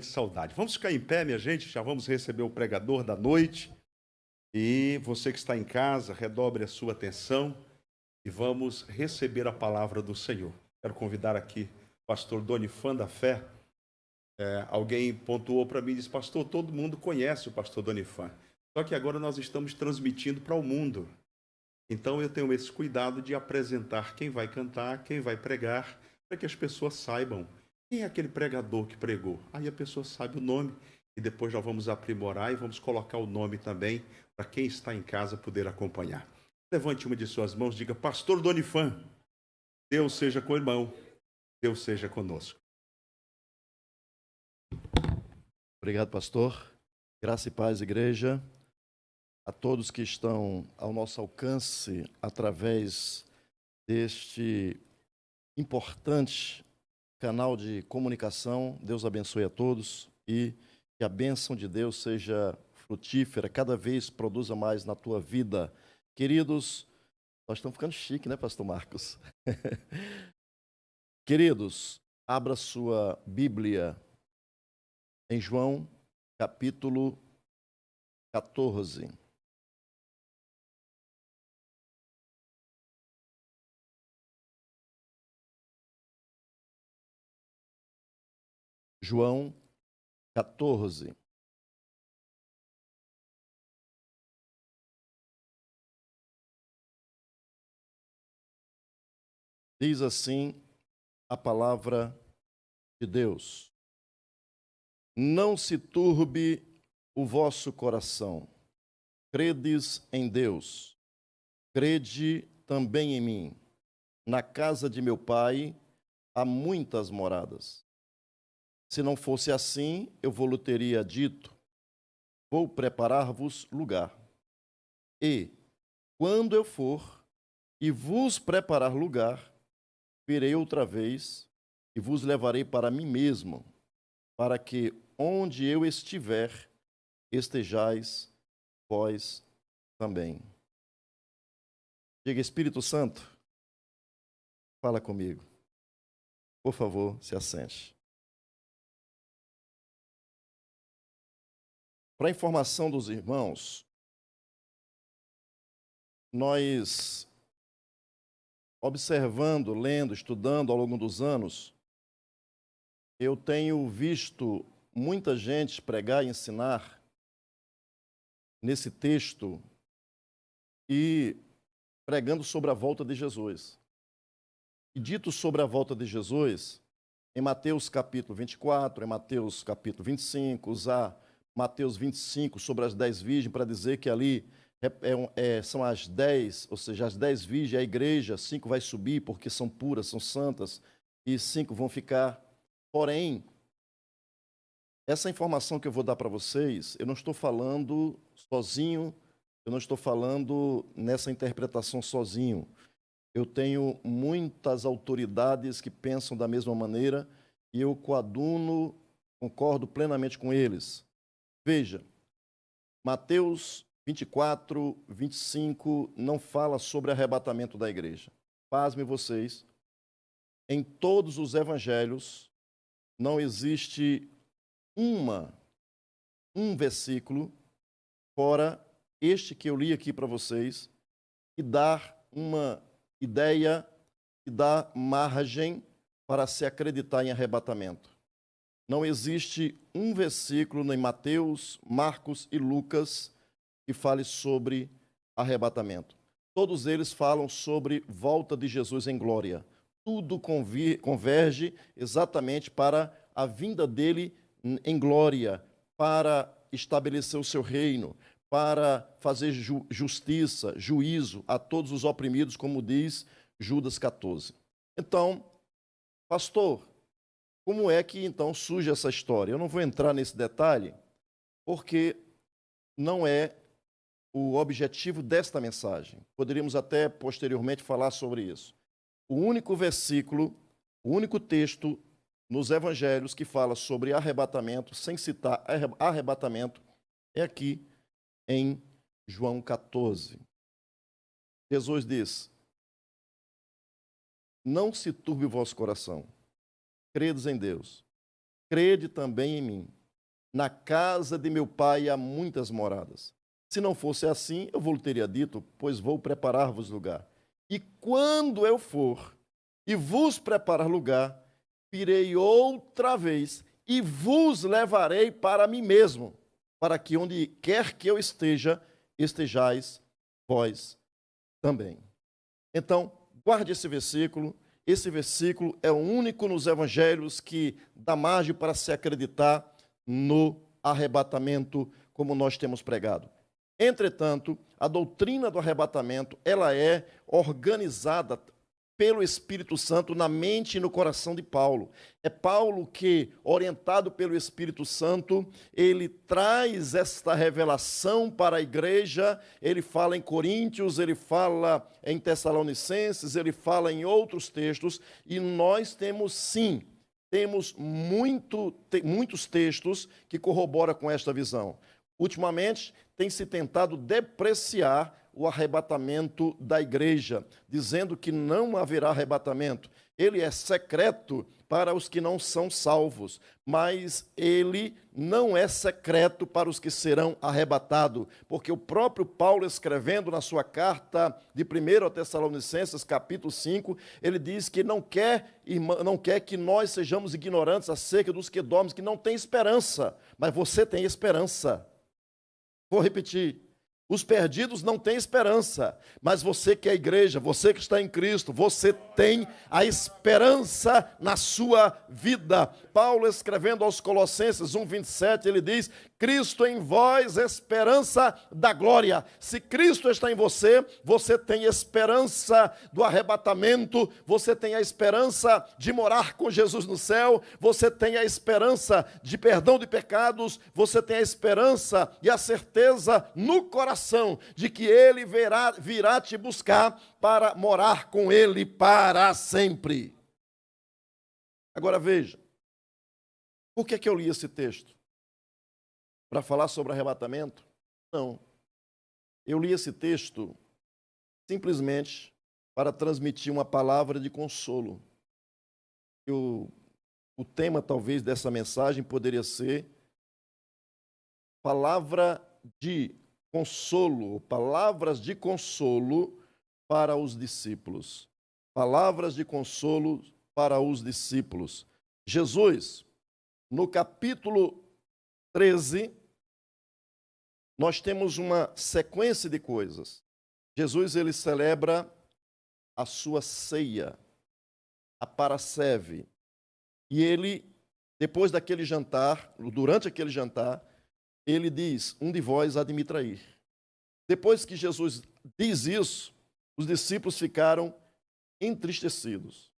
Saudade. Vamos ficar em pé, minha gente, já vamos receber o pregador da noite. E você que está em casa, redobre a sua atenção e vamos receber a palavra do Senhor. Quero convidar aqui o pastor Donifan da Fé. Alguém pontuou para mim e disse: pastor, todo mundo conhece o pastor Donifan. Só que agora nós estamos transmitindo para o mundo. Então eu tenho esse cuidado de apresentar quem vai cantar, quem vai pregar, para que as pessoas saibam quem é aquele pregador que pregou. Aí a pessoa sabe o nome e depois já vamos aprimorar e vamos colocar o nome também para quem está em casa poder acompanhar. Levante uma de suas mãos e diga: pastor Donifan, Deus seja com o irmão, Deus seja conosco. Obrigado, pastor. Graça e paz, igreja. A todos que estão ao nosso alcance através deste importante canal de comunicação, Deus abençoe a todos e que a bênção de Deus seja frutífera, cada vez produza mais na tua vida. Queridos, nós estamos ficando chique, né, pastor Marcos? Queridos, abra sua Bíblia em João, capítulo 14. João 14. Diz assim a palavra de Deus: não se turbe o vosso coração. Credes em Deus, crede também em mim. Na casa de meu pai há muitas moradas. Se não fosse assim, eu vou-lhe teria dito: vou preparar-vos lugar. E, quando eu for e vos preparar lugar, virei outra vez e vos levarei para mim mesmo, para que onde eu estiver, estejais vós também. Diga: Espírito Santo, fala comigo. Por favor, se assente. Para a informação dos irmãos, nós, observando, lendo, estudando ao longo dos anos, eu tenho visto muita gente pregar e ensinar nesse texto e pregando sobre a volta de Jesus. E dito sobre a volta de Jesus, em Mateus capítulo 24, em Mateus capítulo 25, usar Mateus 25 sobre as 10 virgens para dizer que ali são as 10, ou seja, as 10 virgens, a igreja, 5 vai subir porque são puras, são santas, e 5 vão ficar. Porém, essa informação que eu vou dar para vocês, eu não estou falando sozinho, eu não estou falando nessa interpretação sozinho. Eu tenho muitas autoridades que pensam da mesma maneira e eu coaduno, concordo plenamente com eles. Veja, Mateus 24, 25 não fala sobre arrebatamento da igreja. Pasmem vocês, em todos os evangelhos não existe um versículo, fora este que eu li aqui para vocês, que dá uma ideia, que dá margem para se acreditar em arrebatamento. Não existe um versículo em Mateus, Marcos e Lucas que fale sobre arrebatamento. Todos eles falam sobre volta de Jesus em glória. Tudo converge exatamente para a vinda dele em glória, para estabelecer o seu reino, para fazer justiça, juízo a todos os oprimidos, como diz Judas 14. Então, pastor, como é que então surge essa história? Eu não vou entrar nesse detalhe, porque não é o objetivo desta mensagem. Poderíamos até posteriormente falar sobre isso. O único versículo, o único texto nos evangelhos que fala sobre arrebatamento, sem citar arrebatamento, é aqui em João 14. Jesus diz: não se turbe o vosso coração. Credes em Deus, crede também em mim. Na casa de meu pai há muitas moradas. Se não fosse assim, eu vos teria dito, pois vou preparar-vos lugar. E quando eu for e vos preparar lugar, virei outra vez e vos levarei para mim mesmo, para que onde quer que eu esteja, estejais vós também. Então, guarde esse versículo. Esse versículo é o único nos evangelhos que dá margem para se acreditar no arrebatamento, como nós temos pregado. Entretanto, a doutrina do arrebatamento, ela é organizada pelo Espírito Santo na mente e no coração de Paulo. É Paulo que, orientado pelo Espírito Santo, ele traz esta revelação para a igreja. Ele fala em Coríntios, ele fala em Tessalonicenses, ele fala em outros textos, e nós temos sim, muitos textos que corroboram com esta visão. Ultimamente, tem se tentado depreciar o arrebatamento da igreja, dizendo que não haverá arrebatamento. Ele é secreto para os que não são salvos, mas ele não é secreto para os que serão arrebatados, porque o próprio Paulo, escrevendo na sua carta de 1 Tessalonicenses, capítulo 5, ele diz que não quer que nós sejamos ignorantes acerca dos que dormem, que não tem esperança, mas você tem esperança. Vou repetir. Os perdidos não têm esperança, mas você que é a igreja, você que está em Cristo, você tem a esperança na sua vida. Paulo, escrevendo aos Colossenses 1:27, ele diz: Cristo em vós, esperança da glória. Se Cristo está em você, você tem esperança do arrebatamento, você tem a esperança de morar com Jesus no céu, você tem a esperança de perdão de pecados, você tem a esperança e a certeza no coração de que Ele virá te buscar para morar com Ele para sempre. Agora veja, por que eu li esse texto? Para falar sobre arrebatamento? Não. Eu li esse texto simplesmente para transmitir uma palavra de consolo. O tema, talvez, dessa mensagem poderia ser palavra de consolo, palavras de consolo para os discípulos. Palavras de consolo para os discípulos. Jesus, no capítulo 13, nós temos uma sequência de coisas. Jesus, ele celebra a sua ceia, a Parasceve. E ele, depois daquele jantar, durante aquele jantar, ele diz: um de vós há de me trair. Depois que Jesus diz isso, os discípulos ficaram entristecidos.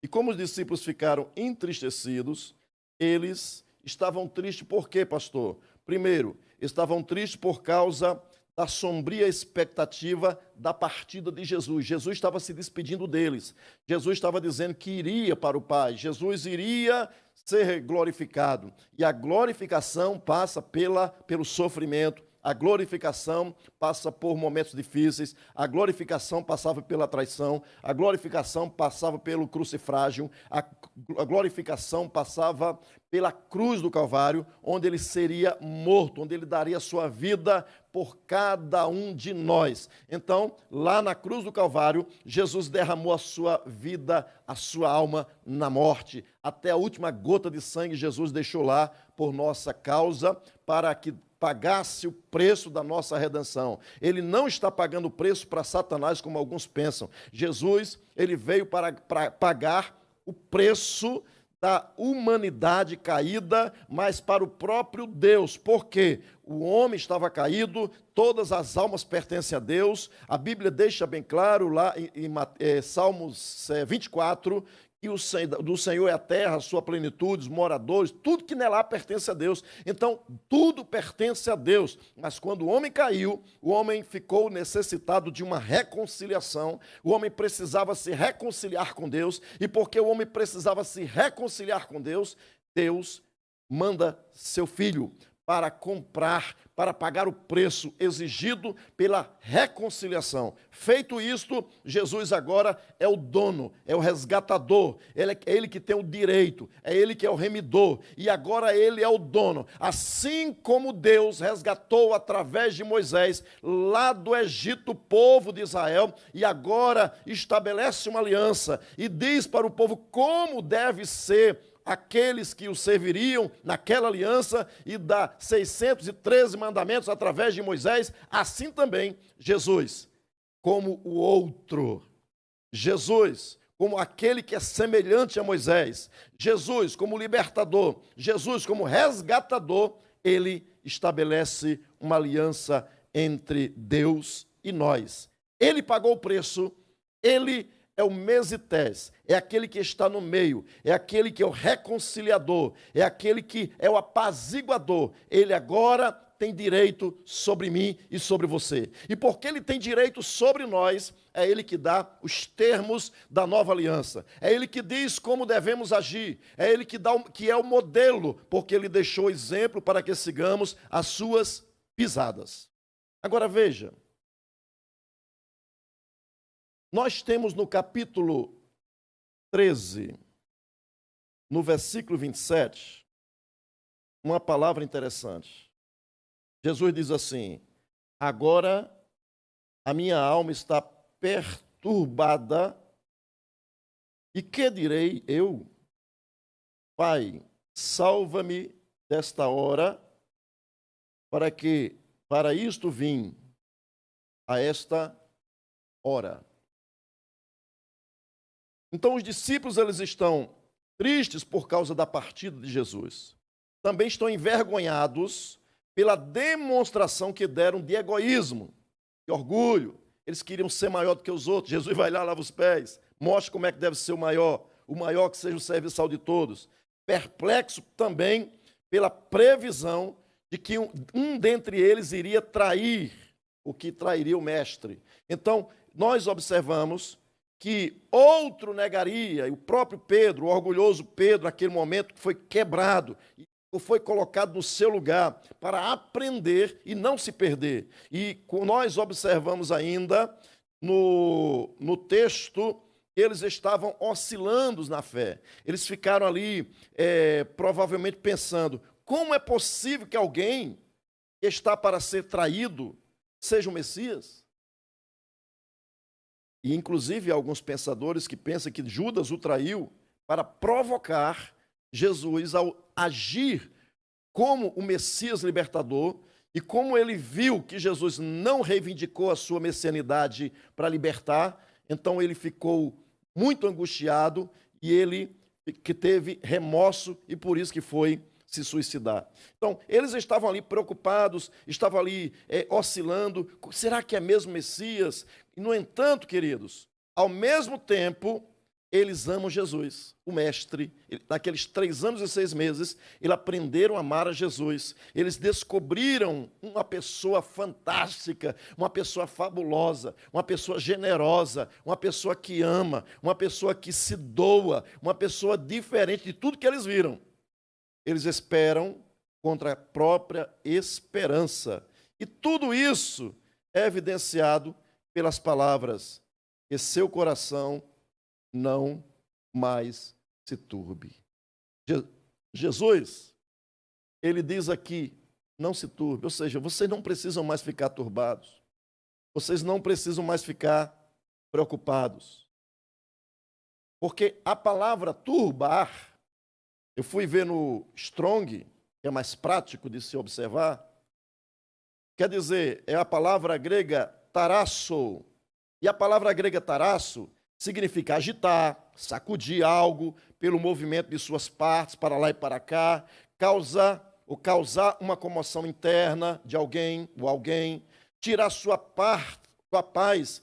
E como os discípulos ficaram entristecidos, eles estavam tristes por quê, pastor? Primeiro, estavam tristes por causa da sombria expectativa da partida de Jesus. Jesus estava se despedindo deles. Jesus estava dizendo que iria para o Pai. Jesus iria ser glorificado. E a glorificação passa pelo sofrimento. A glorificação passa por momentos difíceis, a glorificação passava pela traição, a glorificação passava pelo crucifrágio, a glorificação passava pela cruz do Calvário, onde ele seria morto, onde ele daria sua vida por cada um de nós. Então, lá na cruz do Calvário, Jesus derramou a sua vida, a sua alma na morte. Até a última gota de sangue Jesus deixou lá por nossa causa, para que pagasse o preço da nossa redenção. Ele não está pagando o preço para Satanás, como alguns pensam. Jesus, ele veio para pagar o preço da humanidade caída, mas para o próprio Deus. Por quê? O homem estava caído, todas as almas pertencem a Deus. A Bíblia deixa bem claro lá em Salmos 24, que do Senhor é a terra, a sua plenitude, os moradores, tudo que nela pertence a Deus. Então, tudo pertence a Deus. Mas quando o homem caiu, o homem ficou necessitado de uma reconciliação. O homem precisava se reconciliar com Deus. E porque o homem precisava se reconciliar com Deus, Deus manda seu filho para comprar, para pagar o preço exigido pela reconciliação. Feito isto, Jesus agora é o dono, é o resgatador, é ele que tem o direito, é ele que é o remidor, e agora ele é o dono. Assim como Deus resgatou através de Moisés lá do Egito o povo de Israel, e agora estabelece uma aliança e diz para o povo como deve ser aqueles que o serviriam naquela aliança e dá 613 mandamentos através de Moisés, assim também Jesus, como o outro. Jesus, como aquele que é semelhante a Moisés. Jesus, como libertador. Jesus, como resgatador. Ele estabelece uma aliança entre Deus e nós. Ele pagou o preço, ele é o mesités, é aquele que está no meio, é aquele que é o reconciliador, é aquele que é o apaziguador. Ele agora tem direito sobre mim e sobre você. E porque ele tem direito sobre nós, é ele que dá os termos da nova aliança. É ele que diz como devemos agir. É ele que é o modelo, porque ele deixou exemplo para que sigamos as suas pisadas. Agora veja, nós temos no capítulo 13, no versículo 27, uma palavra interessante. Jesus diz assim: agora a minha alma está perturbada, e que direi eu? Pai, salva-me desta hora, para isto vim a esta hora. Então os discípulos eles estão tristes por causa da partida de Jesus. Também estão envergonhados pela demonstração que deram de egoísmo, de orgulho. Eles queriam ser maior do que os outros. Jesus vai lá, lava os pés, mostra como é que deve ser o maior que seja o serviçal de todos. Perplexo também pela previsão de que um dentre eles iria trair, o que trairia o mestre. Então, nós observamos que outro negaria, e o próprio Pedro, o orgulhoso Pedro, naquele momento, foi quebrado, foi colocado no seu lugar para aprender e não se perder. E nós observamos ainda no texto que eles estavam oscilando na fé. Eles ficaram ali, provavelmente pensando, como é possível que alguém que está para ser traído seja o Messias? E, inclusive, há alguns pensadores que pensam que Judas o traiu para provocar Jesus ao agir como o Messias libertador, e como ele viu que Jesus não reivindicou a sua messianidade para libertar, então ele ficou muito angustiado e ele que teve remorso e por isso que foi se suicidar. Então, eles estavam ali preocupados, estavam ali oscilando, será que é mesmo Messias? E, no entanto, queridos, ao mesmo tempo, eles amam Jesus, o Mestre. Naqueles 3 anos e 6 meses, eles aprenderam a amar a Jesus. Eles descobriram uma pessoa fantástica, uma pessoa fabulosa, uma pessoa generosa, uma pessoa que ama, uma pessoa que se doa, uma pessoa diferente de tudo que eles viram. Eles esperam contra a própria esperança. E tudo isso é evidenciado pelas palavras: que seu coração não mais se turbe. Jesus, ele diz aqui, não se turbe, ou seja, vocês não precisam mais ficar turbados. Vocês não precisam mais ficar preocupados. Porque a palavra turbar, eu fui ver no Strong, que é mais prático de se observar, quer dizer, é a palavra grega tarasso. E a palavra grega tarasso significa agitar, sacudir algo pelo movimento de suas partes, para lá e para cá, causar uma comoção interna de alguém ou alguém, tirar sua paz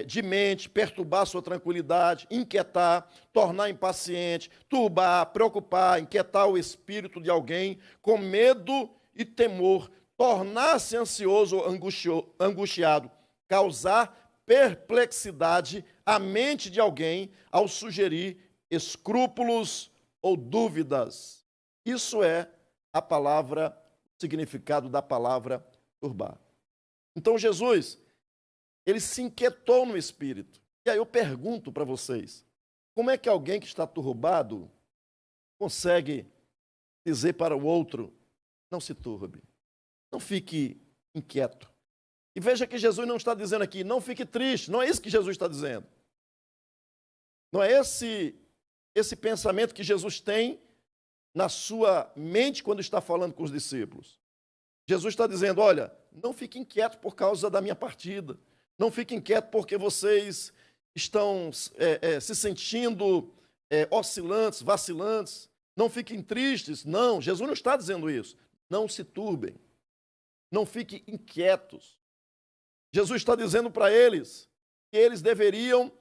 de mente, perturbar sua tranquilidade, inquietar, tornar impaciente, turbar, preocupar, inquietar o espírito de alguém com medo e temor, tornar-se ansioso ou angustiado, causar perplexidade à mente de alguém ao sugerir escrúpulos ou dúvidas. Isso é a palavra significado da palavra turbar. Então Jesus, ele se inquietou no espírito. E aí eu pergunto para vocês, como é que alguém que está turbado consegue dizer para o outro, não se turbe, não fique inquieto? E veja que Jesus não está dizendo aqui, não fique triste, não é isso que Jesus está dizendo. Não é esse pensamento que Jesus tem na sua mente quando está falando com os discípulos. Jesus está dizendo, olha, não fique inquieto por causa da minha partida. Não fique inquieto porque vocês estão se sentindo oscilantes, vacilantes. Não fiquem tristes. Não, Jesus não está dizendo isso. Não se turbem. Não fiquem inquietos. Jesus está dizendo para eles que eles deveriam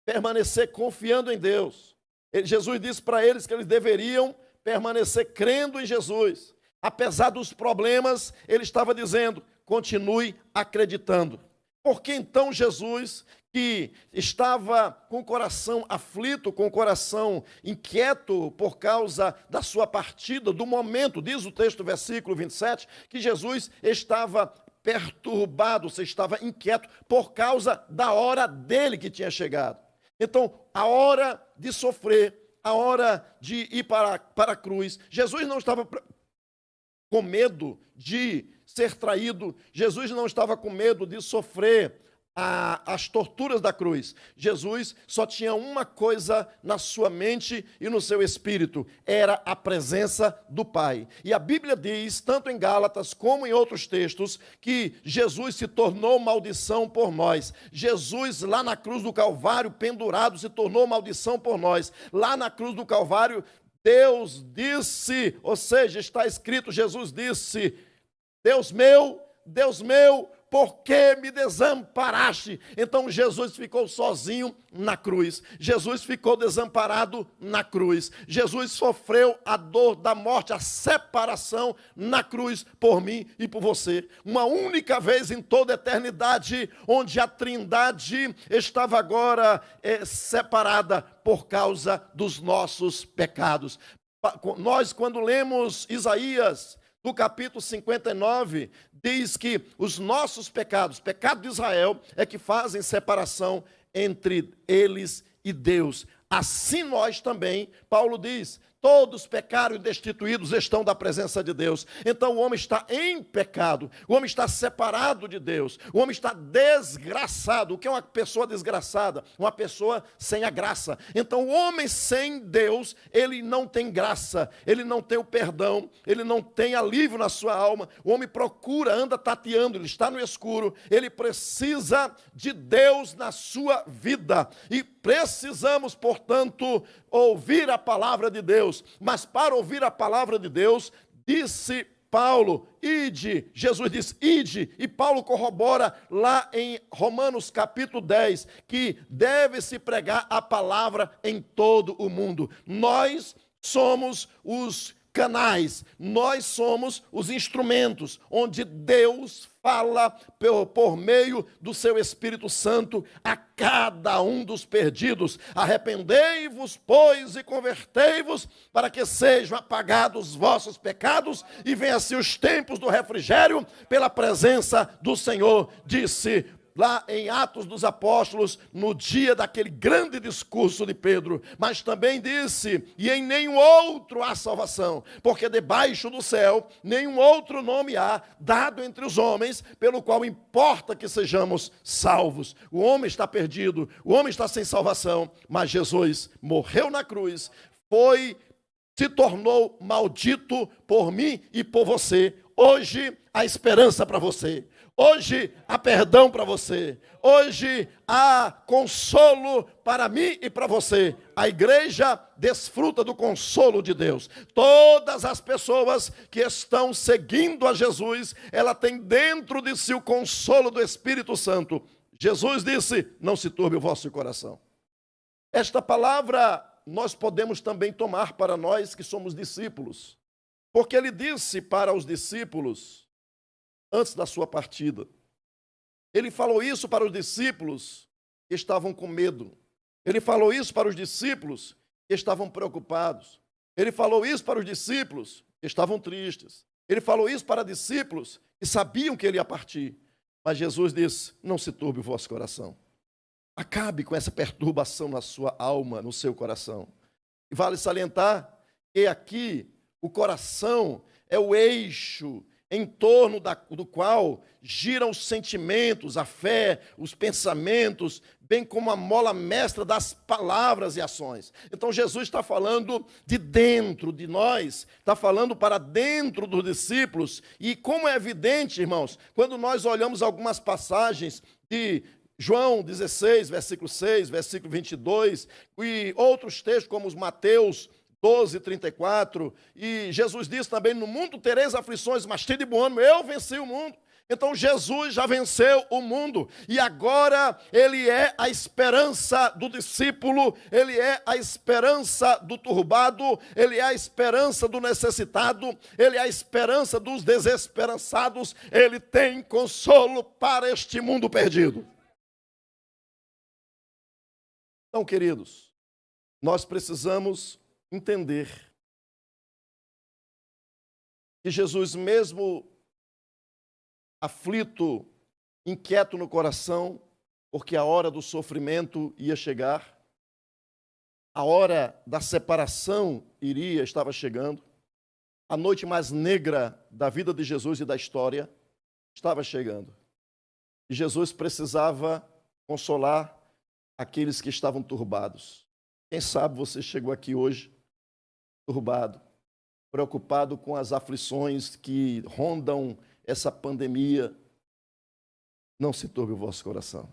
permanecer confiando em Deus. Jesus disse para eles que eles deveriam permanecer crendo em Jesus. Apesar dos problemas, ele estava dizendo, continue acreditando. Porque então Jesus, que estava com o coração aflito, com o coração inquieto por causa da sua partida, do momento, diz o texto, versículo 27, que Jesus estava perturbado, você estava inquieto por causa da hora dele que tinha chegado. Então, a hora de sofrer, a hora de ir para a cruz, Jesus não estava com medo de ser traído, Jesus não estava com medo de sofrer as torturas da cruz. Jesus só tinha uma coisa na sua mente e no seu espírito, era a presença do Pai. E a Bíblia diz, tanto em Gálatas como em outros textos, que Jesus se tornou maldição por nós. Jesus lá na cruz do Calvário, pendurado, se tornou maldição por nós. Lá na cruz do Calvário, Deus disse, ou seja, está escrito, Jesus disse, Deus meu, por que me desamparaste? Então Jesus ficou sozinho na cruz. Jesus ficou desamparado na cruz. Jesus sofreu a dor da morte, a separação na cruz por mim e por você. Uma única vez em toda a eternidade, onde a Trindade estava agora separada por causa dos nossos pecados. Nós, quando lemos Isaías, no capítulo 59, diz que os nossos pecados, pecado de Israel, é que fazem separação entre eles e Deus. Assim nós também, Paulo diz, todos pecaram e destituídos estão da presença de Deus. Então o homem está em pecado, o homem está separado de Deus, o homem está desgraçado. O que é uma pessoa desgraçada? Uma pessoa sem a graça. Então o homem sem Deus, ele não tem graça, ele não tem o perdão, ele não tem alívio na sua alma. O homem procura, anda tateando, ele está no escuro, ele precisa de Deus na sua vida. E precisamos, portanto, ouvir a palavra de Deus. Mas para ouvir a palavra de Deus, disse Paulo, ide, Jesus disse, ide, e Paulo corrobora lá em Romanos capítulo 10, que deve-se pregar a palavra em todo o mundo. Nós somos os canais, nós somos os instrumentos onde Deus fala por meio do seu Espírito Santo a cada um dos perdidos. Arrependei-vos, pois, e convertei-vos, para que sejam apagados os vossos pecados e venham-se os tempos do refrigério pela presença do Senhor, disse lá em Atos dos Apóstolos, no dia daquele grande discurso de Pedro. Mas também disse, e em nenhum outro há salvação, porque debaixo do céu nenhum outro nome há dado entre os homens, pelo qual importa que sejamos salvos. O homem está perdido, o homem está sem salvação, mas Jesus morreu na cruz, se tornou maldito por mim e por você. Hoje há esperança para você. Hoje há perdão para você. Hoje há consolo para mim e para você. A igreja desfruta do consolo de Deus. Todas as pessoas que estão seguindo a Jesus, ela tem dentro de si o consolo do Espírito Santo. Jesus disse, não se turbe o vosso coração. Esta palavra nós podemos também tomar para nós que somos discípulos. Porque ele disse para os discípulos, antes da sua partida, ele falou isso para os discípulos que estavam com medo. Ele falou isso para os discípulos que estavam preocupados. Ele falou isso para os discípulos que estavam tristes. Ele falou isso para discípulos que sabiam que ele ia partir. Mas Jesus disse: não se turbe o vosso coração. Acabe com essa perturbação na sua alma, no seu coração. E vale salientar que aqui o coração é o eixo em torno do qual giram os sentimentos, a fé, os pensamentos, bem como a mola mestra das palavras e ações. Então Jesus está falando de dentro de nós, está falando para dentro dos discípulos, e como é evidente, irmãos, quando nós olhamos algumas passagens de João 16, versículo 6, versículo 22, e outros textos como os Mateus 12, 34, e Jesus disse também: no mundo tereis aflições, mas tende bom ânimo, eu venci o mundo. Então Jesus já venceu o mundo, e agora ele é a esperança do discípulo, ele é a esperança do turbado, ele é a esperança do necessitado, ele é a esperança dos desesperançados, ele tem consolo para este mundo perdido. Então, queridos, nós precisamos entender que Jesus, mesmo aflito, inquieto no coração, porque a hora do sofrimento ia chegar, a hora da separação estava chegando, a noite mais negra da vida de Jesus e da história estava chegando. E Jesus precisava consolar aqueles que estavam turbados. Quem sabe você chegou aqui hoje turbado, preocupado com as aflições que rondam essa pandemia. Não se turbe o vosso coração.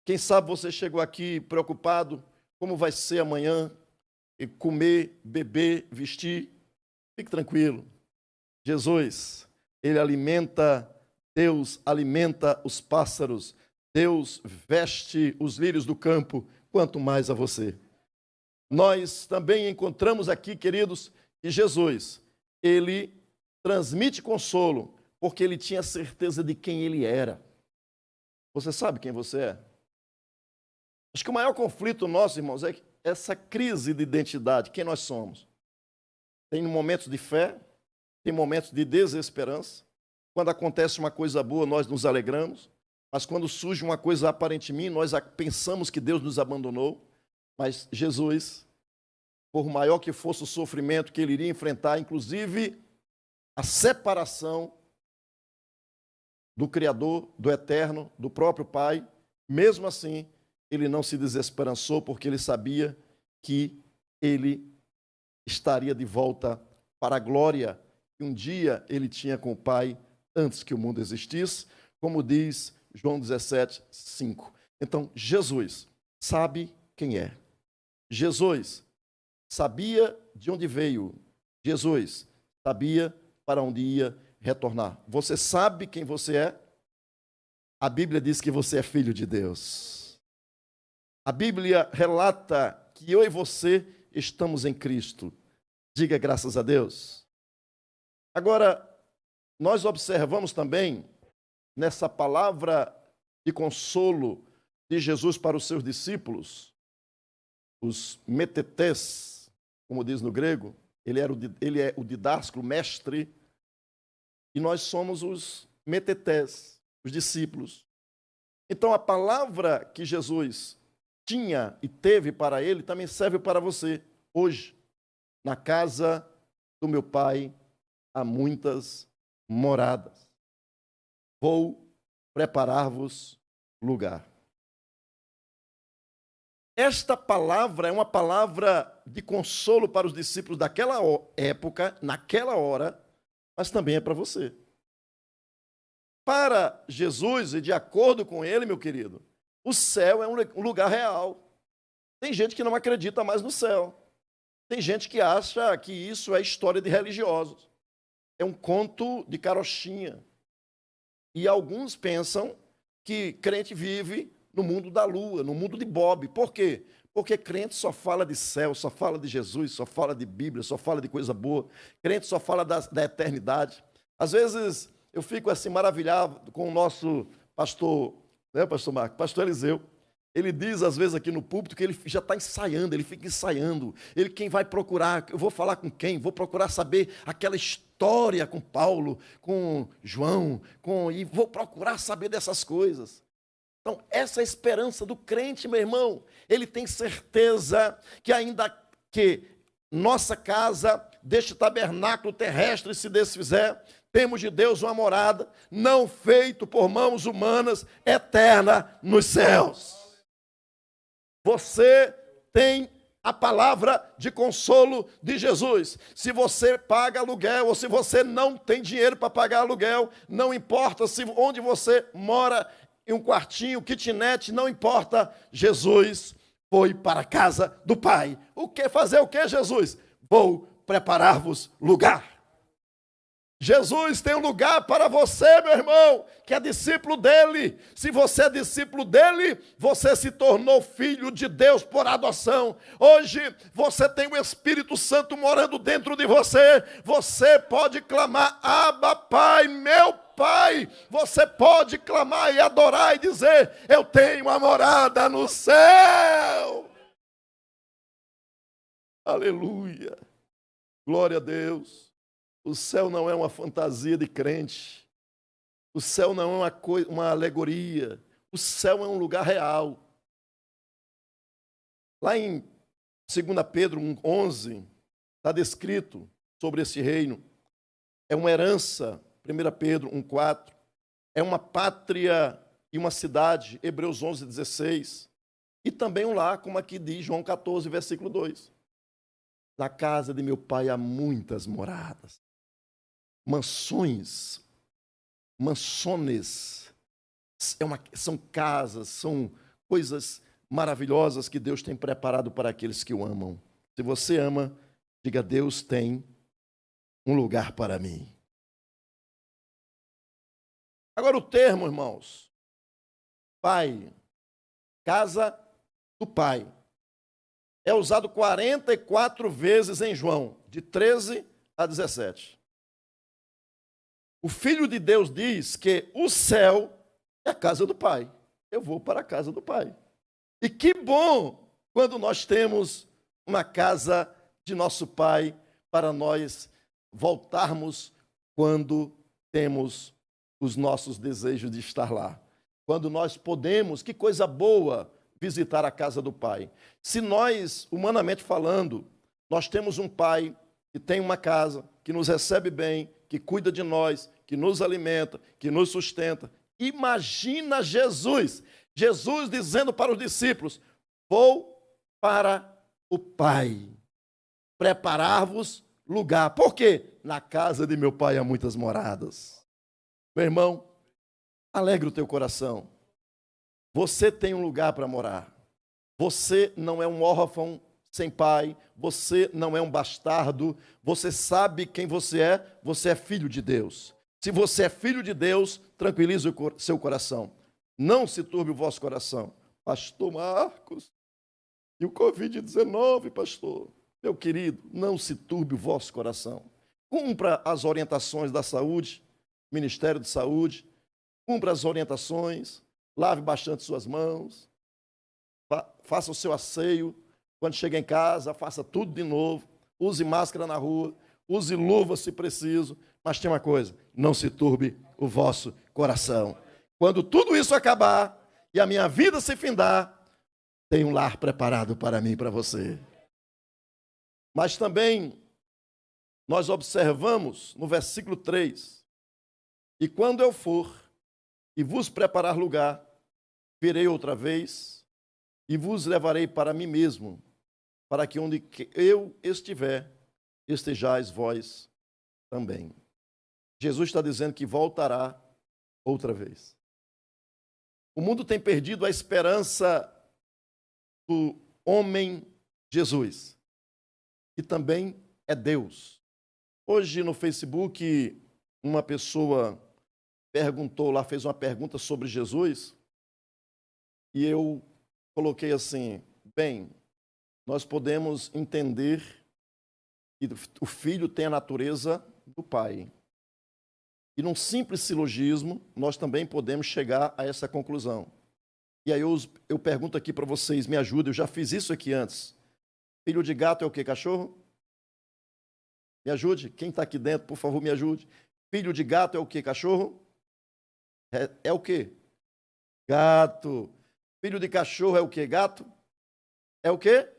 Quem sabe você chegou aqui preocupado como vai ser amanhã, e comer, beber, vestir. Fique tranquilo. Jesus, ele alimenta, Deus alimenta os pássaros, Deus veste os lírios do campo, quanto mais a você. Nós também encontramos aqui, queridos, que Jesus, ele transmite consolo, porque ele tinha certeza de quem ele era. Você sabe quem você é? Acho que o maior conflito nosso, irmãos, é essa crise de identidade, quem nós somos. Tem momentos de fé, tem momentos de desesperança. Quando acontece uma coisa boa, nós nos alegramos, mas quando surge uma coisa aparentemente, nós pensamos que Deus nos abandonou. Mas Jesus, por maior que fosse o sofrimento que ele iria enfrentar, inclusive a separação do Criador, do Eterno, do próprio Pai, mesmo assim, ele não se desesperançou, porque ele sabia que ele estaria de volta para a glória que um dia ele tinha com o Pai antes que o mundo existisse, como diz João 17, 5. Então, Jesus sabe quem é. Jesus sabia de onde veio. Jesus sabia para onde ia retornar. Você sabe quem você é? A Bíblia diz que você é filho de Deus. A Bíblia relata que eu e você estamos em Cristo. Diga graças a Deus. Agora, nós observamos também nessa palavra de consolo de Jesus para os seus discípulos, os metetés, como diz no grego, ele é o didársculo, mestre, e nós somos os metetés, os discípulos. Então a palavra que Jesus tinha e teve para ele também serve para você hoje. Na casa do meu Pai há muitas moradas. Vou preparar-vos lugar. Esta palavra é uma palavra de consolo para os discípulos daquela época, naquela hora, mas também é para você. Para Jesus, e de acordo com ele, meu querido, o céu é um lugar real. Tem gente que não acredita mais no céu. Tem gente que acha que isso é história de religiosos. É um conto de carochinha. E alguns pensam que crente vive no mundo da lua, no mundo de Bob. Por quê? Porque crente só fala de céu, só fala de Jesus, só fala de Bíblia, só fala de coisa boa. Crente só fala da eternidade. Às vezes eu fico assim maravilhado com o nosso pastor, né, pastor Marcos? Pastor Eliseu. Ele diz, às vezes, aqui no púlpito, que ele já está ensaiando, ele fica ensaiando. Ele, quem vai procurar, eu vou falar com quem? Vou procurar saber aquela história com Paulo, com João, e vou procurar saber dessas coisas. Então, essa é a esperança do crente, meu irmão. Ele tem certeza que ainda que nossa casa, deste tabernáculo terrestre se desfizer, temos de Deus uma morada, não feito por mãos humanas, eterna nos céus. Você tem a palavra de consolo de Jesus. Se você paga aluguel ou se você não tem dinheiro para pagar aluguel, não importa se onde você mora, em um quartinho, kitnet, não importa, Jesus foi para a casa do Pai. Fazer o que, Jesus? Vou preparar-vos lugar. Jesus tem um lugar para você, meu irmão, que é discípulo dele. Se você é discípulo dele, você se tornou filho de Deus por adoção. Hoje, você tem o Espírito Santo morando dentro de você. Você pode clamar, Abba, Pai, meu Pai. Você pode clamar e adorar e dizer, eu tenho uma morada no céu. Aleluia. Glória a Deus. O céu não é uma fantasia de crente. O céu não é uma alegoria. O céu é um lugar real. Lá em 2 Pedro 1,11, está descrito sobre esse reino. É uma herança, 1 Pedro 1,4. É uma pátria e uma cidade, Hebreus 11,16. E também um lar, como aqui diz João 14, versículo 2. Na casa de meu pai há muitas moradas. Mansões, mansones, são casas, são coisas maravilhosas que Deus tem preparado para aqueles que o amam. Se você ama, diga, Deus tem um lugar para mim. Agora o termo, irmãos, pai, casa do pai, é usado 44 vezes em João, de 13 a 17. O Filho de Deus diz que o céu é a casa do Pai. Eu vou para a casa do Pai. E que bom quando nós temos uma casa de nosso Pai para nós voltarmos quando temos os nossos desejos de estar lá. Quando nós podemos, que coisa boa, visitar a casa do Pai. Se nós, humanamente falando, nós temos um Pai que tem uma casa, que nos recebe bem, que cuida de nós, que nos alimenta, que nos sustenta. Imagina Jesus dizendo para os discípulos, vou para o Pai, preparar-vos lugar. Por quê? Na casa de meu Pai há muitas moradas. Meu irmão, alegre o teu coração. Você tem um lugar para morar. Você não é um órfão sem pai, você não é um bastardo, você sabe quem você é filho de Deus. Se você é filho de Deus, tranquilize o seu coração. Não se turbe o vosso coração. Pastor Marcos, e o Covid-19, pastor, meu querido, não se turbe o vosso coração. Cumpra as orientações da saúde, Ministério de Saúde, cumpra as orientações, lave bastante suas mãos, faça o seu asseio. Quando chega em casa, faça tudo de novo, use máscara na rua, use luva se preciso, mas tem uma coisa, não se turbe o vosso coração. Quando tudo isso acabar e a minha vida se findar, tem um lar preparado para mim e para você. Mas também nós observamos no versículo 3, e quando eu for e vos preparar lugar, virei outra vez e vos levarei para mim mesmo, para que onde eu estiver, estejais vós também. Jesus está dizendo que voltará outra vez. O mundo tem perdido a esperança do homem Jesus, que também é Deus. Hoje no Facebook, uma pessoa perguntou lá, fez uma pergunta sobre Jesus, e eu coloquei assim, bem, nós podemos entender que o filho tem a natureza do pai. E num simples silogismo, nós também podemos chegar a essa conclusão. E aí eu pergunto aqui para vocês, me ajudem, eu já fiz isso aqui antes. Filho de gato é o quê? Cachorro? Me ajude. Quem está aqui dentro, por favor, me ajude. Filho de gato é o quê? Cachorro? É o quê? Gato. Filho de cachorro é o quê? Gato? É o quê?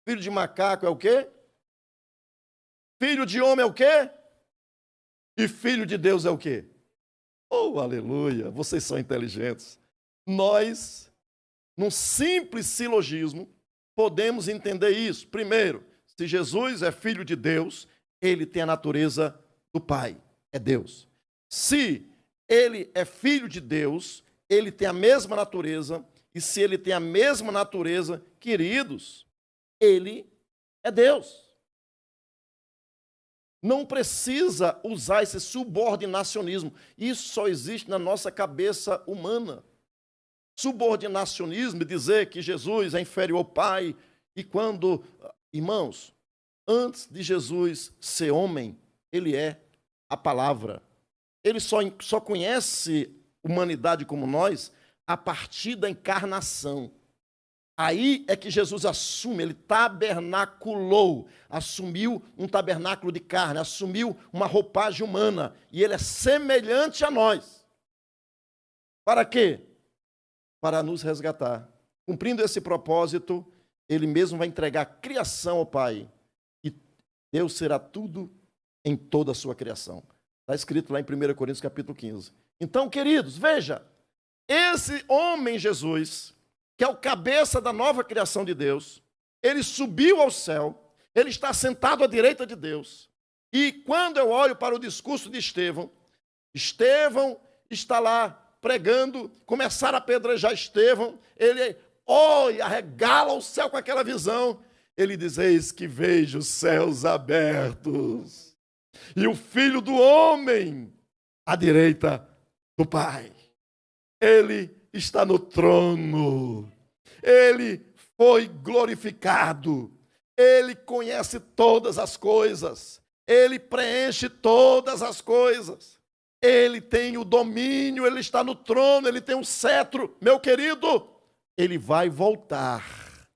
Filho de macaco é o quê? Filho de homem é o quê? E filho de Deus é o quê? Oh, aleluia! Vocês são inteligentes. Nós, num simples silogismo, podemos entender isso. Primeiro, se Jesus é filho de Deus, ele tem a natureza do Pai, é Deus. Se ele é filho de Deus, ele tem a mesma natureza, e se ele tem a mesma natureza, queridos, ele é Deus. Não precisa usar esse subordinacionismo. Isso só existe na nossa cabeça humana. Subordinacionismo, dizer que Jesus é inferior ao Pai. E quando, irmãos, antes de Jesus ser homem, ele é a palavra. Ele só conhece humanidade como nós a partir da encarnação. Aí é que Jesus assume, ele tabernaculou, assumiu um tabernáculo de carne, assumiu uma roupagem humana, e ele é semelhante a nós. Para quê? Para nos resgatar. Cumprindo esse propósito, ele mesmo vai entregar a criação ao Pai, e Deus será tudo em toda a sua criação. Está escrito lá em 1 Coríntios capítulo 15. Então, queridos, veja, esse homem Jesus, que é o cabeça da nova criação de Deus, ele subiu ao céu, ele está sentado à direita de Deus. E quando eu olho para o discurso de Estevão, Estevão está lá pregando, começaram a apedrejar Estevão, ele olha, arregala o céu com aquela visão, ele diz: eis que vejo os céus abertos, e o Filho do Homem à direita do Pai. Ele está no trono, ele foi glorificado, ele conhece todas as coisas, ele preenche todas as coisas, ele tem o domínio, ele está no trono, ele tem um cetro. Meu querido, ele vai voltar.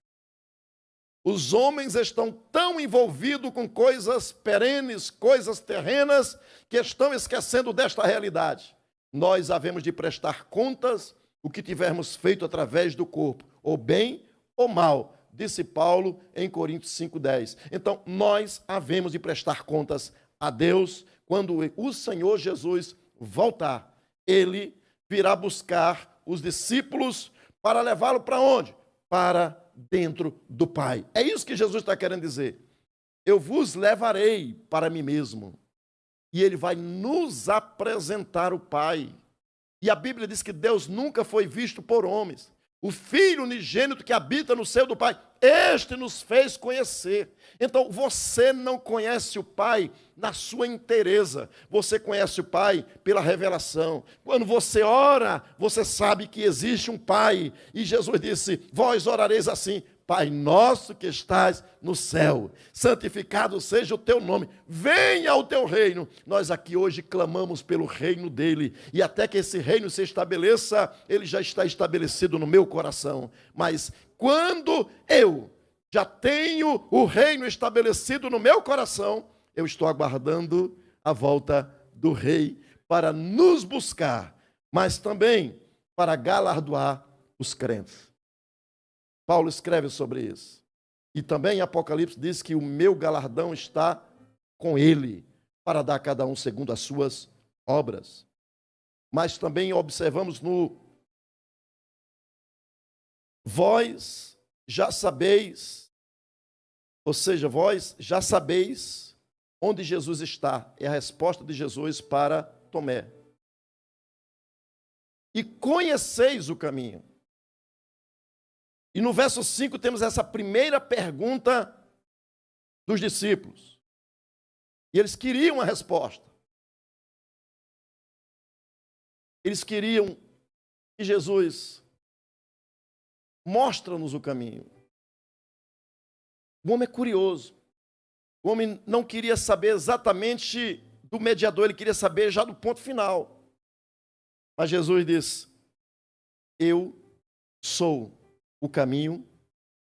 Os homens estão tão envolvidos com coisas perenes, coisas terrenas, que estão esquecendo desta realidade. Nós havemos de prestar contas o que tivermos feito através do corpo, ou bem ou mal, disse Paulo em Coríntios 5,10. Então, nós havemos de prestar contas a Deus quando o Senhor Jesus voltar. Ele virá buscar os discípulos para levá-lo para onde? Para dentro do Pai. É isso que Jesus está querendo dizer. Eu vos levarei para mim mesmo. E ele vai nos apresentar o Pai. E a Bíblia diz que Deus nunca foi visto por homens. O Filho unigênito que habita no seio do Pai, este nos fez conhecer. Então, você não conhece o Pai na sua inteireza. Você conhece o Pai pela revelação. Quando você ora, você sabe que existe um Pai. E Jesus disse: vós orareis assim: Pai nosso que estás no céu, santificado seja o teu nome, venha o teu reino. Nós aqui hoje clamamos pelo reino dele, e até que esse reino se estabeleça, ele já está estabelecido no meu coração. Mas quando eu já tenho o reino estabelecido no meu coração, eu estou aguardando a volta do rei para nos buscar, mas também para galardoar os crentes. Paulo escreve sobre isso. E também em Apocalipse diz que o meu galardão está com ele, para dar a cada um segundo as suas obras. Mas também observamos no vós já sabeis, ou seja, vós já sabeis onde Jesus está. É a resposta de Jesus para Tomé. E conheceis o caminho. E no verso 5 temos essa primeira pergunta dos discípulos. E eles queriam a resposta. Eles queriam que Jesus mostre-nos o caminho. O homem é curioso. O homem não queria saber exatamente do mediador, ele queria saber já do ponto final. Mas Jesus disse: eu sou o caminho,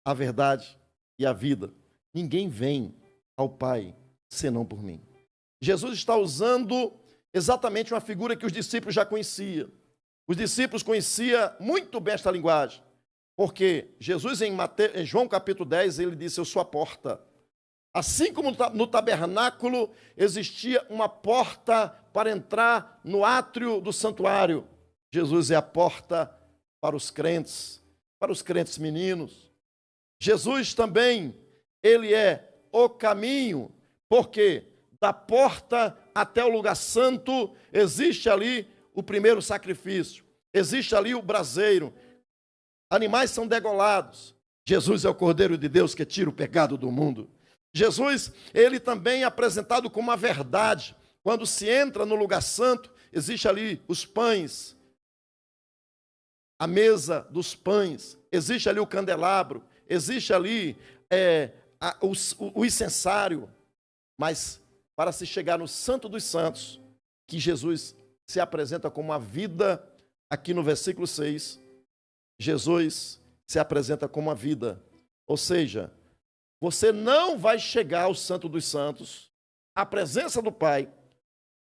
a verdade e a vida. Ninguém vem ao Pai senão por mim. Jesus está usando exatamente uma figura que os discípulos já conheciam. Os discípulos conheciam muito bem esta linguagem, porque Jesus, em João capítulo 10, ele disse: eu sou a porta. Assim como no tabernáculo existia uma porta para entrar no átrio do santuário, Jesus é a porta para os crentes meninos. Jesus também, ele é o caminho, porque da porta até o lugar santo existe ali o primeiro sacrifício, existe ali o braseiro, animais são degolados. Jesus é o Cordeiro de Deus que tira o pecado do mundo. Jesus, ele também é apresentado como a verdade. Quando se entra no lugar santo, existe ali os pães, a mesa dos pães, existe ali o candelabro, existe ali o incensário. Mas para se chegar no Santo dos Santos, que Jesus se apresenta como a vida, aqui no versículo 6, Jesus se apresenta como a vida. Ou seja, você não vai chegar ao Santo dos Santos, à presença do Pai,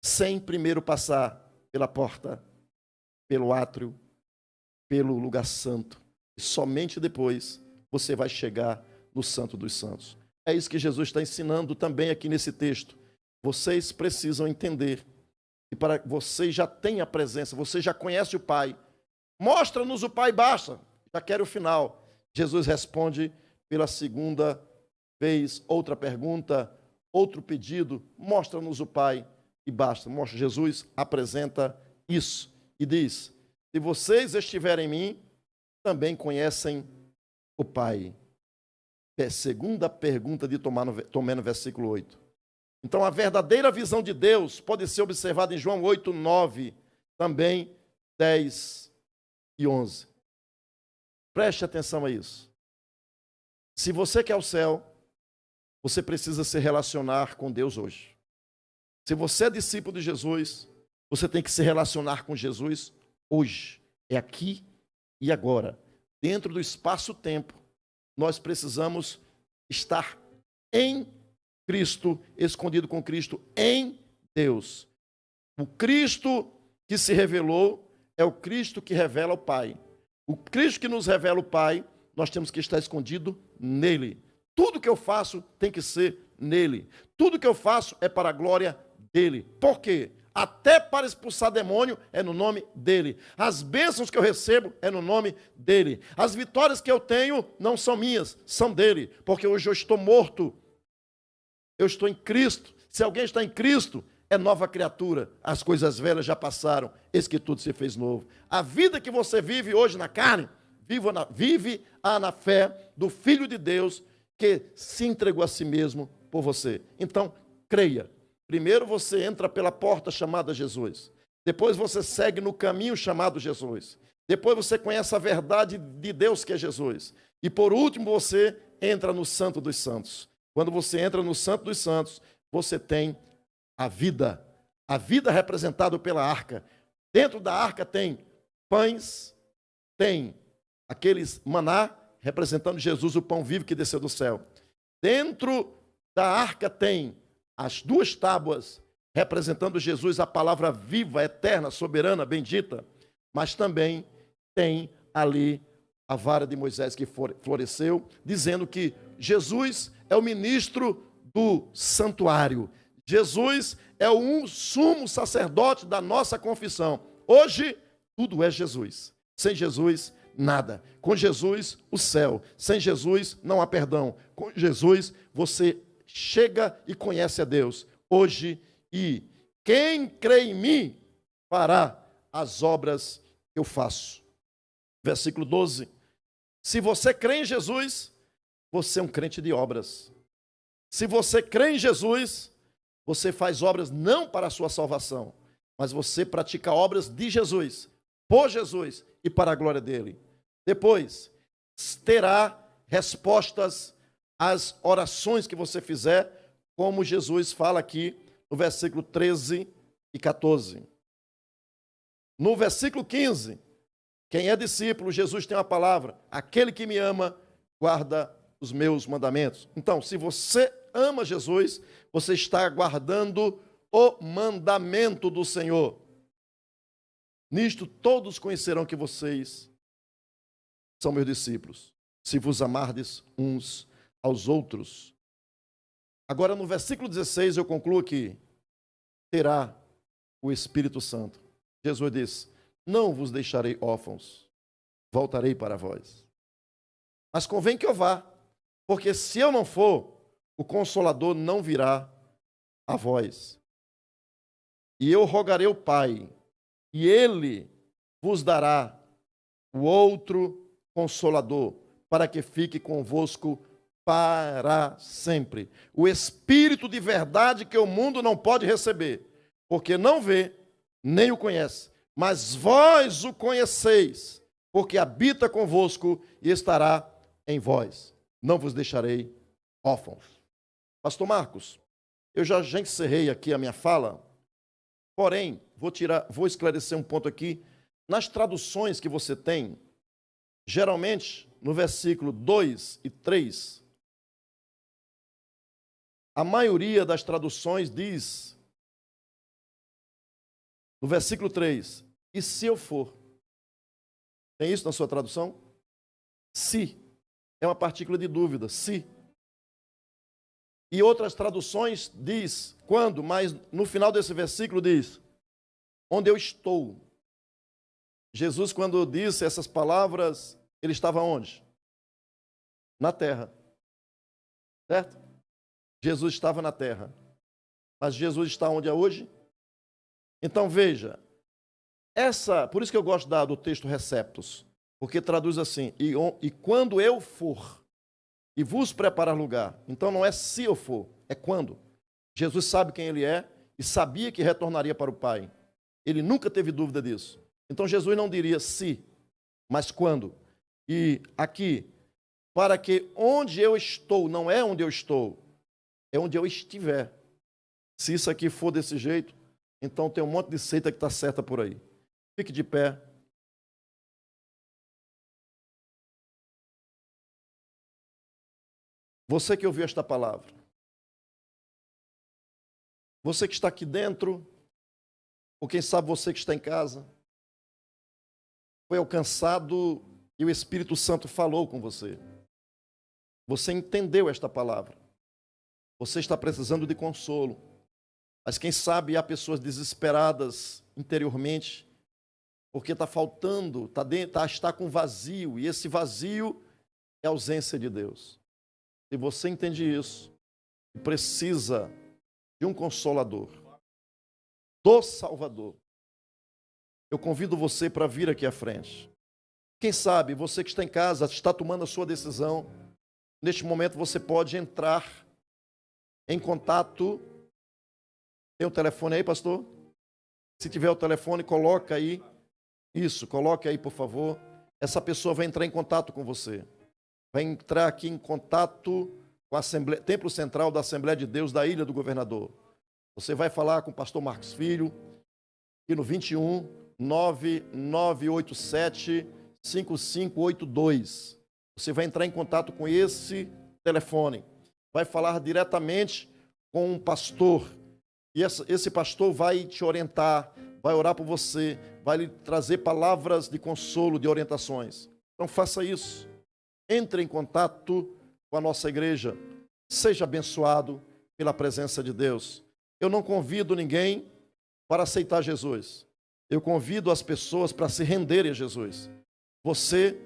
sem primeiro passar pela porta, pelo átrio, pelo lugar santo. E somente depois você vai chegar no Santo dos Santos. É isso que Jesus está ensinando também aqui nesse texto. Vocês precisam entender que para vocês já têm a presença, você já conhece o Pai. Mostra-nos o Pai, basta. Já quero o final. Jesus responde pela segunda vez, outra pergunta, outro pedido. Mostra-nos o Pai e basta. Jesus apresenta isso e diz: se vocês estiverem em mim, também conhecem o Pai. Segunda pergunta de Tomé no versículo 8. Então, a verdadeira visão de Deus pode ser observada em João 8, 9, também 10 e 11. Preste atenção a isso. Se você quer o céu, você precisa se relacionar com Deus hoje. Se você é discípulo de Jesus, você tem que se relacionar com Jesus hoje. É aqui e agora. Dentro do espaço-tempo, nós precisamos estar em Cristo, escondido com Cristo em Deus. O Cristo que se revelou é o Cristo que revela o Pai. O Cristo que nos revela o Pai, nós temos que estar escondido nele. Tudo que eu faço tem que ser nele. Tudo que eu faço é para a glória dele. Por quê? Até para expulsar demônio é no nome dele. As bênçãos que eu recebo é no nome dele. As vitórias que eu tenho não são minhas, são dele. Porque hoje eu estou morto. Eu estou em Cristo. Se alguém está em Cristo, é nova criatura. As coisas velhas já passaram, eis que tudo se fez novo. A vida que você vive hoje na carne, vive-a na fé do Filho de Deus que se entregou a si mesmo por você. Então, creia. Primeiro você entra pela porta chamada Jesus. Depois você segue no caminho chamado Jesus. Depois você conhece a verdade de Deus que é Jesus. E por último você entra no Santo dos Santos. Quando você entra no Santo dos Santos, você tem a vida representada pela arca. Dentro da arca tem pães, tem aqueles maná, representando Jesus, o pão vivo que desceu do céu. Dentro da arca tem as duas tábuas, representando Jesus, a palavra viva, eterna, soberana, bendita. Mas também tem ali a vara de Moisés que floresceu, dizendo que Jesus é o ministro do santuário. Jesus é o sumo sacerdote da nossa confissão. Hoje, tudo é Jesus. Sem Jesus, nada. Com Jesus, o céu. Sem Jesus, não há perdão. Com Jesus, você chega e conhece a Deus. Hoje, e quem crê em mim, fará as obras que eu faço. Versículo 12. Se você crê em Jesus, você é um crente de obras. Se você crê em Jesus, você faz obras não para a sua salvação, mas você pratica obras de Jesus, por Jesus e para a glória dele. Depois, terá respostas às orações que você fizer, como Jesus fala aqui no versículo 13 e 14. No versículo 15, Quem é discípulo, Jesus tem uma palavra: aquele que me ama, guarda os meus mandamentos. Então, se você ama Jesus, você está guardando o mandamento do Senhor. Nisto todos conhecerão que vocês são meus discípulos, se vos amardes uns aos outros. Agora, no versículo 16, eu concluo que terá o Espírito Santo. Jesus diz: não vos deixarei órfãos, voltarei para vós. Mas convém que eu vá, porque se eu não for, o Consolador não virá a vós. E eu rogarei ao Pai, e Ele vos dará o outro Consolador, para que fique convosco para sempre. O Espírito de verdade que o mundo não pode receber, porque não vê, nem o conhece. Mas vós o conheceis, porque habita convosco e estará em vós. Não vos deixarei órfãos. Pastor Marcos, eu já encerrei aqui a minha fala, porém, vou esclarecer um ponto aqui. Nas traduções que você tem, geralmente, no versículo 2 e 3, a maioria das traduções diz, no versículo 3, e se eu for? Tem isso na sua tradução? Se. É uma partícula de dúvida, se. E outras traduções diz quando, mas no final desse versículo diz, onde eu estou. Jesus, quando disse essas palavras, ele estava onde? Na terra. Certo? Jesus estava na terra. Mas Jesus está onde é hoje? Então veja, por isso que eu gosto do texto Receptos, porque traduz assim, e quando eu for, e vos preparar lugar. Então não é se eu for, é quando. Jesus sabe quem ele é e sabia que retornaria para o Pai. Ele nunca teve dúvida disso. Então Jesus não diria se, mas quando. E aqui, para que onde eu estou, não é onde eu estou, é onde eu estiver. Se isso aqui for desse jeito, então tem um monte de seita que está certa por aí. Fique de pé. Você que ouviu esta palavra, você que está aqui dentro, ou quem sabe você que está em casa, foi alcançado e o Espírito Santo falou com você. Você entendeu esta palavra. Você está precisando de consolo. Mas quem sabe há pessoas desesperadas interiormente, porque está faltando, está com vazio, e esse vazio é a ausência de Deus. Se você entende isso, e precisa de um Consolador, do Salvador, eu convido você para vir aqui à frente. Quem sabe você que está em casa, está tomando a sua decisão, neste momento você pode entrar em contato. Tem o telefone aí, pastor? Se tiver o telefone, coloca aí. Isso, coloque aí, por favor. Essa pessoa vai entrar em contato com você. Vai entrar aqui em contato com o Templo Central da Assembleia de Deus da Ilha do Governador. Você vai falar com o pastor Marcos Filho, e no 21 9987 5582. Você vai entrar em contato com esse telefone. Vai falar diretamente com um pastor. E esse pastor vai te orientar, vai orar por você, vai lhe trazer palavras de consolo, de orientações. Então faça isso. Entre em contato com a nossa igreja. Seja abençoado pela presença de Deus. Eu não convido ninguém para aceitar Jesus. Eu convido as pessoas para se renderem a Jesus. Você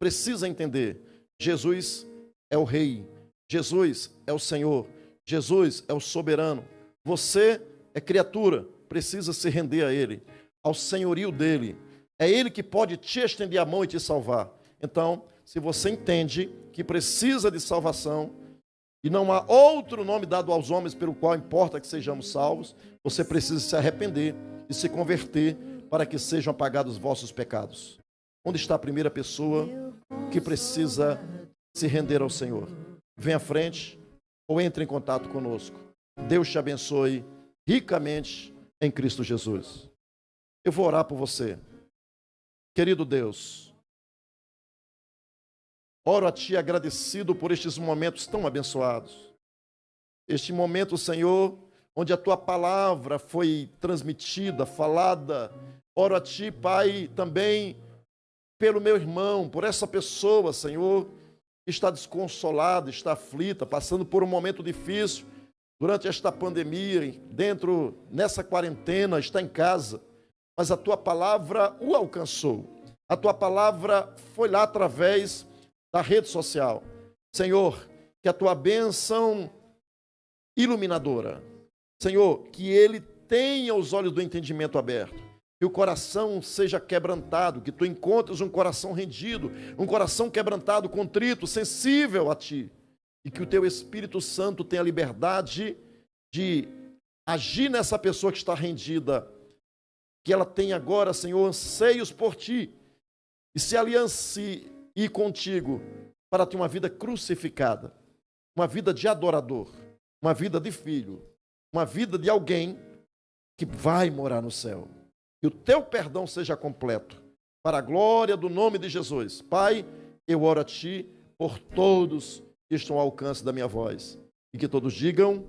precisa entender, Jesus é o Rei, Jesus é o Senhor, Jesus é o soberano. Você é criatura, precisa se render a Ele, ao senhorio dEle. É Ele que pode te estender a mão e te salvar. Então, se você entende que precisa de salvação, e não há outro nome dado aos homens pelo qual importa que sejamos salvos, você precisa se arrepender e se converter para que sejam apagados os vossos pecados. Onde está a primeira pessoa que precisa se render ao Senhor? Venha à frente ou entre em contato conosco. Deus te abençoe ricamente em Cristo Jesus. Eu vou orar por você. Querido Deus, oro a Ti agradecido por estes momentos tão abençoados. Este momento, Senhor, onde a Tua palavra foi transmitida, falada. Oro a Ti, Pai, também pelo meu irmão, por essa pessoa, Senhor, que está desconsolada, está aflita, passando por um momento difícil durante esta pandemia, nessa quarentena, está em casa, mas a Tua palavra o alcançou. A Tua palavra foi lá através da rede social. Senhor, que a Tua bênção iluminadora, Senhor, que ele tenha os olhos do entendimento aberto, que o coração seja quebrantado, que Tu encontres um coração rendido, um coração quebrantado, contrito, sensível a Ti, e que o Teu Espírito Santo tenha liberdade de agir nessa pessoa que está rendida, que ela tenha agora, Senhor, anseios por Ti, e se aliance contigo para ter uma vida crucificada, uma vida de adorador, uma vida de filho, uma vida de alguém que vai morar no céu. Que o Teu perdão seja completo, para a glória do nome de Jesus. Pai, eu oro a Ti por todos que estão ao alcance da minha voz. E que todos digam...